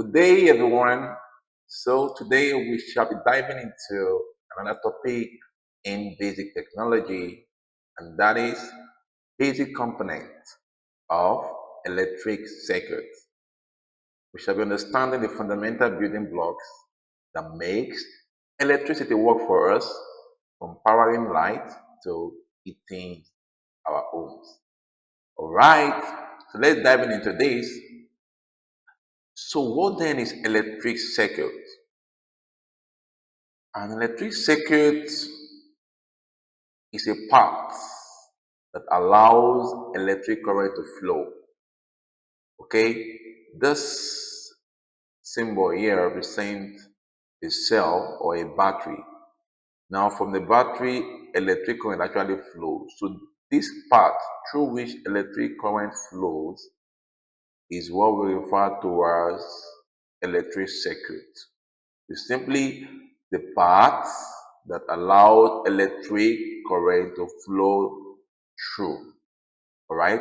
Good day, everyone. So, today we shall be diving into another topic in basic technology, and that is basic components of electric circuits. We shall be understanding the fundamental building blocks that makes electricity work for us, from powering light to heating our homes. All right, so let's dive into this. So, what then is electric circuit? An electric circuit is a path that allows electric current to flow. Okay, this symbol here represents a cell or a battery. Now, from the battery, electric current actually flows. So, this path through which electric current flows is what we refer to as electric circuit. It's simply the path that allows electric current to flow through. All right.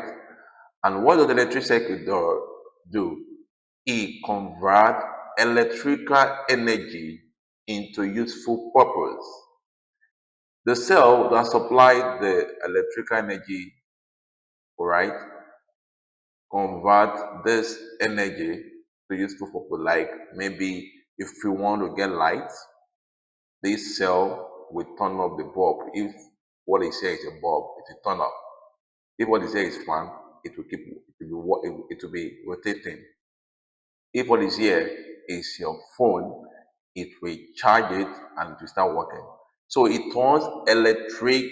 And what does the electric circuit do? It converts electrical energy into useful purpose. The cell that supplies the electrical energy, all right, convert this energy to useful purpose. Like maybe if you want to get light, this cell will turn off the bulb. If what is here is a bulb, it will turn off. If what is here is fan, it will keep it will be rotating. If what is here is your phone, it will charge it and it will start working. So it turns electric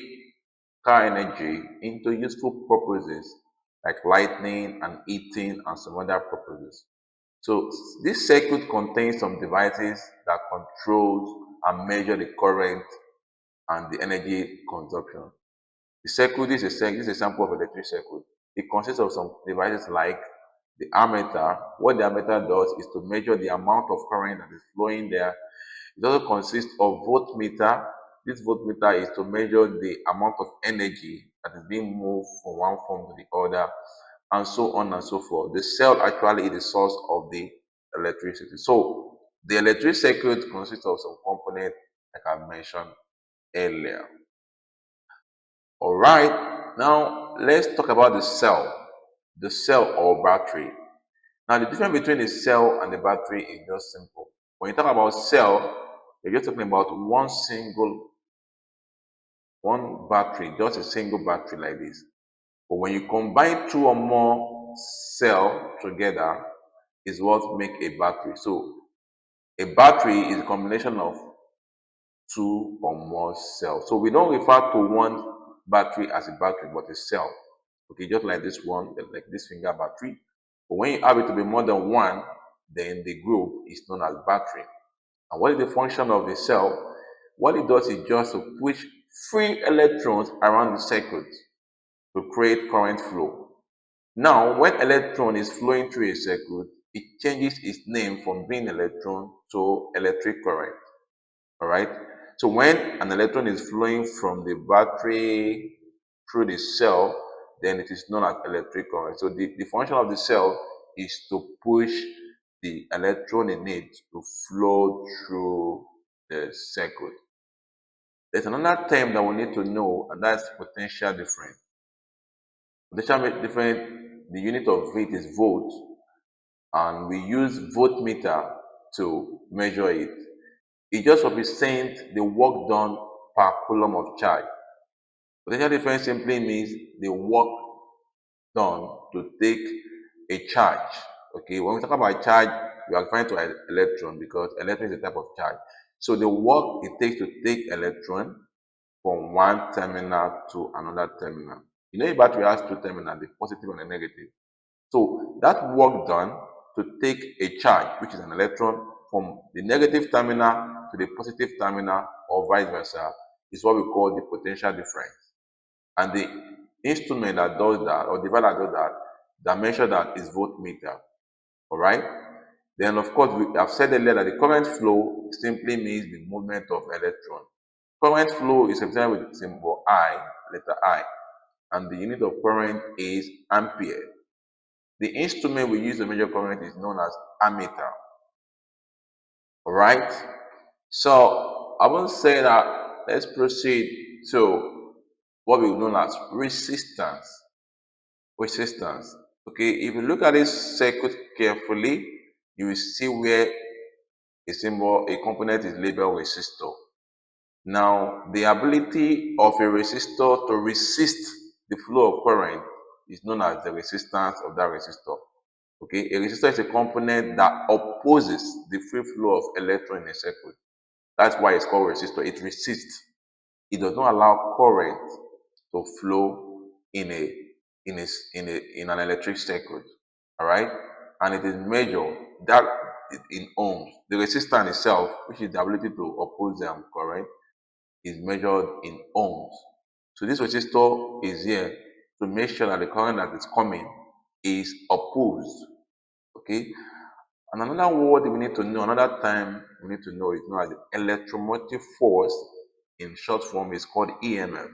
car energy into useful purposes like lighting and heating and some other purposes. So this circuit contains some devices that controls and measure the current and the energy consumption. The circuit is a sample of electric circuit. It consists of some devices like the ammeter. What the ammeter does is to measure the amount of current that is flowing there. It also consists of voltmeter. This voltmeter is to measure the amount of energy that is being moved from one form to the other, and so on and so forth. The cell actually is the source of the electricity. So the electric circuit consists of some components like I mentioned earlier. All right, now let's talk about the cell or battery. Now, the difference between a cell and a battery is just simple. When you talk about cell, you're just talking about one battery, just a single battery like this. But when you combine two or more cell together, is what make a battery. So, a battery is a combination of two or more cells. So we don't refer to one battery as a battery, but a cell. Okay, just like this one, like this finger battery. But when you have it to be more than one, then the group is known as battery. And what is the function of the cell? What it does is just to push free electrons around the circuit to create current flow. Now, when electron is flowing through a circuit, it changes its name from being electron to electric current. All right. So when an electron is flowing from the battery through the cell, then it is known as electric current. So the function of the cell is to push the electron in it to flow through the circuit. There's another term that we need to know, and that's potential difference. Potential difference, the unit of it is volt, and we use voltmeter to measure it. It just represents the work done per coulomb of charge. Potential difference simply means the work done to take a charge. Okay, when we talk about charge, we are referring to an electron because electron is a type of charge. So the work it takes to take electron from one terminal to another terminal. You know, a battery has two terminals, the positive and the negative. So that work done to take a charge, which is an electron, from the negative terminal to the positive terminal or vice versa, is what we call the potential difference. And the instrument that does that, or device that does that measures that is voltmeter. All right. Then, of course, we have said earlier that the current flow simply means the movement of electron. Current flow is represented with the symbol I, letter I, and the unit of current is ampere. The instrument we use to measure current is known as ammeter. All right. So I will say that let's proceed to what we know as resistance. Resistance. Okay, if you look at this circuit carefully, you will see where a component is labeled resistor. Now, the ability of a resistor to resist the flow of current is known as the resistance of that resistor. Okay, a resistor is a component that opposes the free flow of electron in a circuit. That's why it's called resistor. It resists. It does not allow current to flow in a in an electric circuit. All right, and it is measured that in ohms. The resistance itself, which is the ability to oppose the current, is measured in ohms. So this resistor is here to make sure that the current that is coming is opposed. Okay. And another word we need to know, another time we need to know is known as the electromotive force. In short form, is called EMF.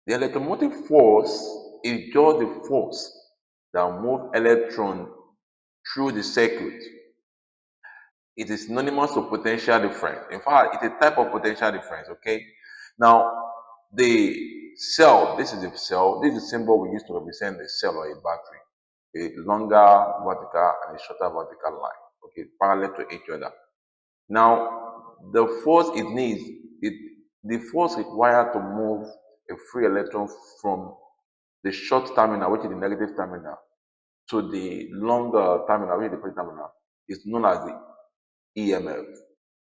The electromotive force is just the force that moves electron through the circuit. It is synonymous to potential difference. In fact, it's a type of potential difference. Okay. Now, the cell, this is the cell, this is the symbol we use to represent the cell or a battery. A longer vertical and a shorter vertical line. Okay, parallel to each other. Now, the force it needs, the force required to move a free electron from the short terminal, which is the negative terminal, to the longer terminal, which is the positive terminal, is known as the EMF.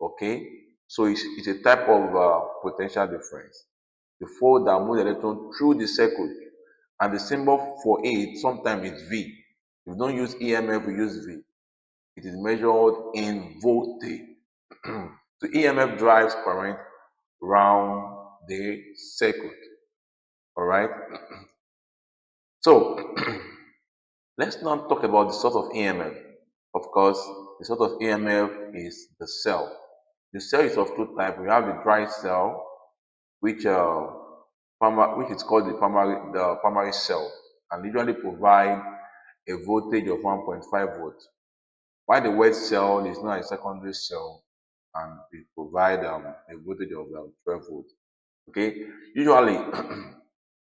Okay, so it's a type of potential difference. The force that moves the electron through the circuit, and the symbol for it sometimes is V. If we don't use EMF, we use V. It is measured in voltage. So EMF drives current around the circuit. All right. So let's now talk about the source of EMF. Of course, the source of EMF is the cell. The cell is of two types. We have the dry cell, which which is called the primary cell, and usually provide a voltage of 1.5 volts. While the wet cell is not a secondary cell, and it provide a voltage of 12 volts. Okay, usually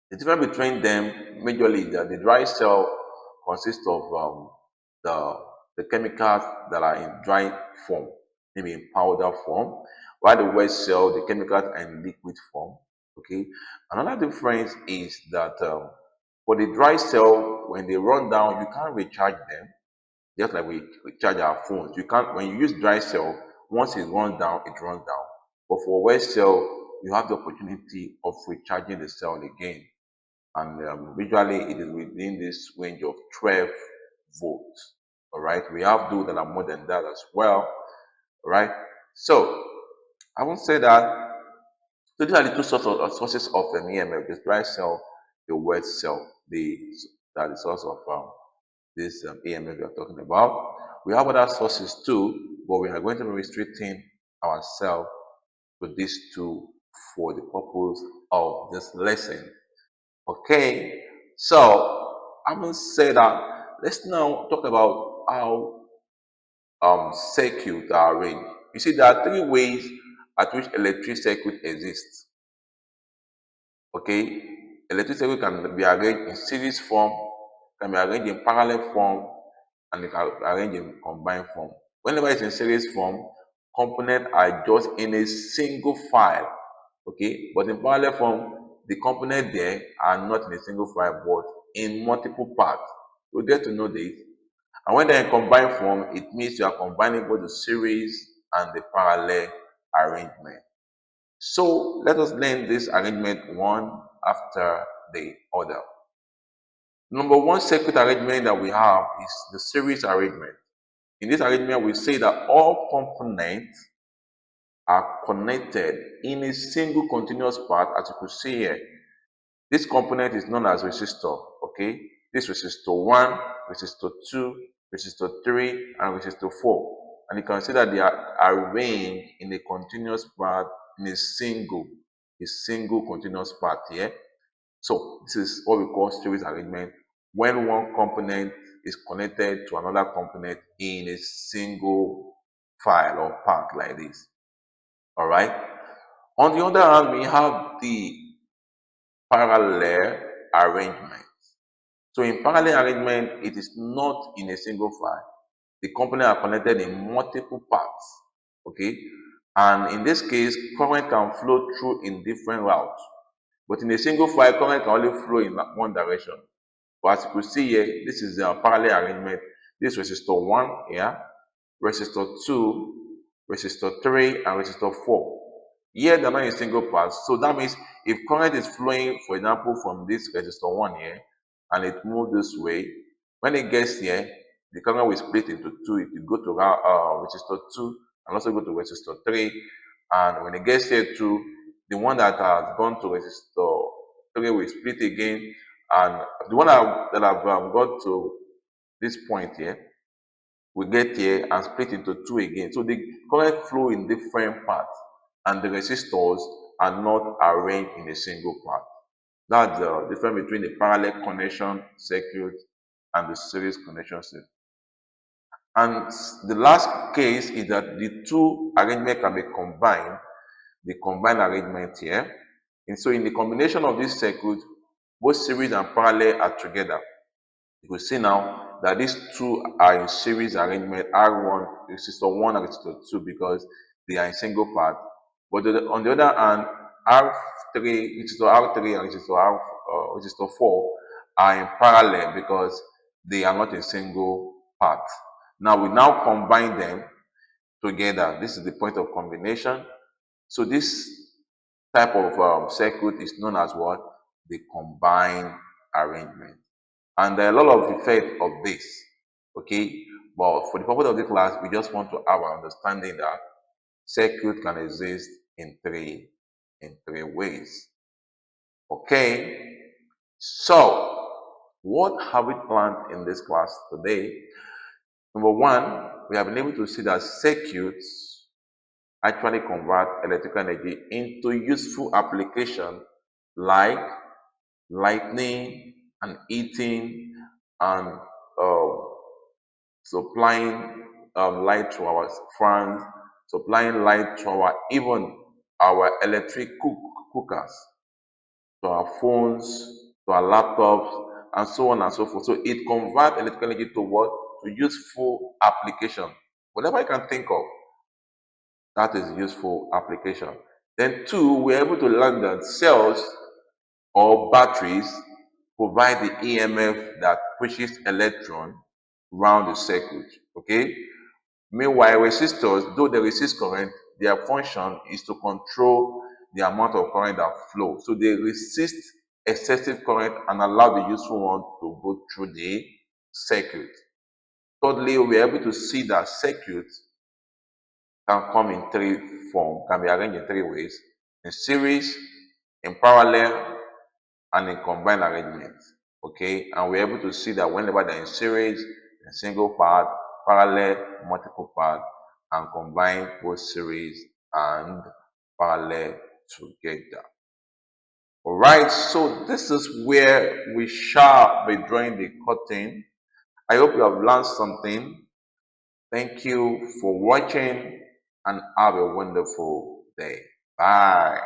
the difference between them majorly is that the dry cell consists of the the chemicals that are in dry form, maybe in powder form, while the wet cell, the chemicals are in liquid form. Okay, another difference is that for the dry cell, when they run down, you can't recharge them. Just like we charge our phones, you can't, when you use dry cell, once it runs down, it runs down. But for wet cell, you have the opportunity of recharging the cell again, and usually it is within this range of 12 volts. All right, we have those that are more than that as well. All right, so I won't say that. So these are the two sources of an EMF: the dry cell, the wet cell. That is the source of this EMF we are talking about. We have other sources too, but we are going to be restricting ourselves to these two for the purpose of this lesson. Okay, so I will say that let's now talk about how circuits are arranged. You see, there are three ways at which electric circuit exists. Okay, electric circuit can be arranged in series form, can be arranged in parallel form, and it can be arranged in combined form. Whenever it's in series form, components are just in a single file. Okay, but in parallel form, the components there are not in a single file but in multiple parts. We'll get to know this. And when they're in combined form, it means you are combining both the series and the parallel arrangement. So let us learn this arrangement one after the other. Number one circuit arrangement that we have is the series arrangement. In this arrangement, we say that all components are connected in a single continuous path, as you can see here. This component is known as resistor. Okay, this resistor 1, resistor 2, resistor 3, and resistor 4. And you can see that they are arranged in a continuous path in a single continuous path here. So this is what we call series arrangement, when one component is connected to another component in a single file or path like this. All right. On the other hand, we have the parallel arrangement. So in parallel arrangement, it is not in a single file. The components are connected in multiple paths. Okay. And in this case, current can flow through in different routes. But in a single file, current can only flow in one direction. But as you can see here, this is the parallel arrangement. This resistor 1 here, resistor 2, resistor 3, and resistor 4. Here they're not in single path. So that means if current is flowing, for example, from this resistor 1 here, and it moves this way, when it gets here, the current will split into two. It will go to resistor 2 and also go to resistor 3. And when it gets here too, the one that has gone to resistor 3 will split again, and the one that have got to this point here will get here and split into two again. So the current flow in different paths, and the resistors are not arranged in a single path. That's the difference between the parallel connection circuit and the series connection circuit. And the last case is that the two arrangements can be combined, the combined arrangement here. And so in the combination of this circuit, both series and parallel are together. You will see now that these two are in series arrangement, R1, resistor 1 and resistor 2, because they are in single part. But on the other hand, R3, resistor R3 and resistor 4 are in parallel because they are not in single part. Now we now combine them together. This is the point of combination. So this type of circuit is known as what? The combined arrangement. And there are a lot of effects of this. Okay, but for the purpose of this class, we just want to have an understanding that circuit can exist in three ways. Okay, so what have we learned in this class today? Number one, we have been able to see that circuits actually convert electrical energy into useful application like lighting and heating and supplying light to our fans, supplying light to our even our electric cookers, to our phones, to our laptops, and so on and so forth. So it converts electrical energy to what? To useful application. Whatever you can think of, that is useful application. Then two, we're able to learn that cells or batteries provide the EMF that pushes electron around the circuit. Okay. Meanwhile, resistors, though they resist current, their function is to control the amount of current that flows. So they resist excessive current and allow the useful one to go through the circuit. Thirdly, we are able to see that circuits can come in three forms, can be arranged in three ways: in series, in parallel, and in combined arrangement. Okay, and we're able to see that whenever they're in series, in single part, parallel, multiple part, and combine both series and parallel together. All right, so this is where we shall be drawing the curtain. I hope you have learned something. Thank you for watching and have a wonderful day. Bye.